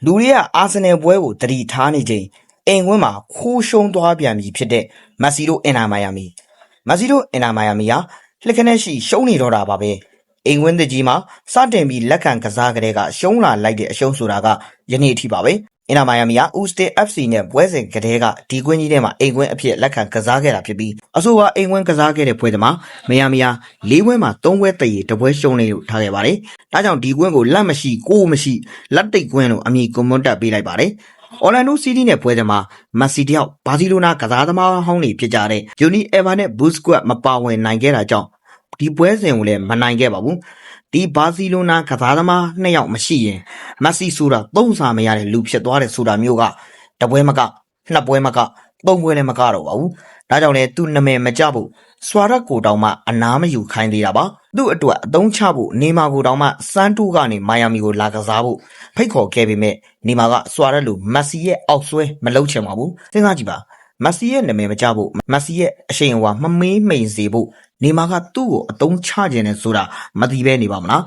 လူတွေကအာဆင်နယ်ပွဲကိုတတိထားနေချိန်အိမ်ဝင်းမှာခိုးရှုံးသွားပြန်ပြီဖြစ်တဲ့မက်ဆီတို့အင်နာမိုင်ယာမီဟာလက်ခနဲ့ရှိရှုံးနေတော့တာပါပဲအိမ်ဝင်းသစ်ကြီးမှာစတင်ပြီးလက်ခံကစားကလေးကရှုံးလာလိုက်တဲ့အရှုံးဆိုတာကယနေ့အထိပါပဲအင်နာမိုင်ယာမီကဦးစတေး FC နဲ့ပွဲစဉ်ကလေးကဒီကွင်းကြီးထဲမှာအိမ်ဝင်းအဖြစ်လက်ခံကစားခဲ့တာဖြစ်ပြီးအဆိုပါအိမ်ဝင်းကစားခဲ့တဲ့ပွဲမှာမိုင်ယာမီဟာ၄ပွဲမှာ၃ပွဲတည်တပွဲရှုံးနေလို့ထားခဲ့ပါတယ်ဒါကြောင့်ဒီကွင်းကိုလက်မရှိကိုယ်မရှိလက်တိတ်ကွင်းလို့အမည်ကွန်မွန်တက်ပေးလိုက်ပါတယ်အော်လန်ဒိုစီးတီးနဲ့ပွဲစဉ်မှာမက်ဆီတယောက်ဘာစီလိုနာကစားသမားဟောင်းတွေဖြစ်ကြတဲ့ဂျိုနီအီဗာနဲ့ဘူစကွတ်မပါဝင်နိုင်ခဲ့တာကြောင့်ဒီပွဲစဉ်ကိုလည်းမနိုင်ခဲ့ပါဘူးဒီဘာစီလိုနာကစားသမား2ယောက်မရှိရင်မက်ဆီဆိုတာသုံးစာမရတဲ့လူဖြစ်သွားတယ်ဆိုတာမျိုးကတပွဲမကနှစ်ပွဲမကသုံးပွဲလည်းမကတော့ပါဘူးဒါကြောင့်လည်းသူ့နာမည်မကြဖို့စွာရက်ကိုတောင်မှအနားမယူခိုင်းသေးတာပါသူ့အတွက်အသုံးချဖို့နေမာကိုတောင်မှစန်တိုကနေမိုင်ယာမီကိုလာကစားဖို့ဖိတ်ခေါ်ခဲ့ပေမဲ့နေမာကစွာရက်လိုမက်ဆီရဲ့အောက်ဆွဲမလုပ်ချင်ပါဘူးစဉ်းစားကြည့်ပါမက်ဆီရဲ့နာမည်မကြဖို့မက်ဆီရဲ့အရှိန်အဝါမမေးမိန်စေဖို့နေမာကသူ့ကိုအသုံးချခြင်းနဲ့ဆိုတာမသိပဲနေပါမလား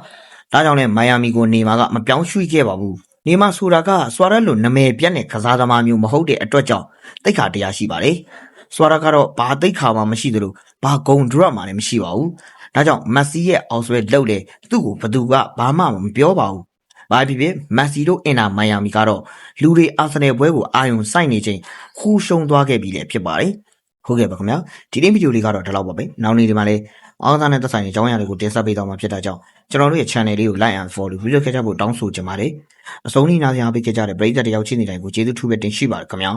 ဒါကြောင့်လည်းမိုင်ယာမီကိုနေမာကမပြောင်းရွှေ့ခဲ့ပါဘူးနေမာဆိုတာကစွာရက်လိုနာမည်ပြတ်တဲ့ကစားသမားမျိုးမဟုတ်တဲ့အတွက်ကြောင့်တိတ်ခါတရားရှိပါတယ်စွာရက်ကတော့ဘာတိတ်ခါမှမရှိသလိုဘာဂုံဒရက်မှလည်းမရှိပါဘူးဒါကြောင့်မက်ဆီရဲ့အောက်ဆွဲလှုပ်လေသူ့ကိုဘသူကဘာမှမပြောပါဘူးဘာဖြစ်ဖြစ်မက်ဆီတို့အင်နာမိုင်ယာမီကတော့လူတွေအာဆင်နယ်ပွဲကိုအာရုံစိုက်နေချိန်ခူးရှုံးသွားခဲ့ပြီလေဖြစ်ပါတယ်ဟုတ်ကဲ့ပါခင်ဗျာဒီနေ့ဗီဒီယိုလေးကတော့ဒီလောက်ပါပဲနောက်နေ့ဒီမှာလည်းအားသားနဲ့သက်ဆိုင်တဲ့အကြောင်းအရာတွေကိုတင်ဆက်ပေးသွားမှာဖြစ်တာကြောင့်ကျွန်တော်တို့ရဲ့ channel လေးကို like and follow ဗီဒီယိုခဲ့ကြဖို့တောင်းဆိုချင်ပါတယ်အဆုံးထိနားဆင်အားပေးခဲ့ကြတဲ့ပရိသတ်တယောက်ချင်းစီတိုင်းကိုကျေးဇူးထူးပဲတင်ရှိပါတယ်ခင်ဗျာ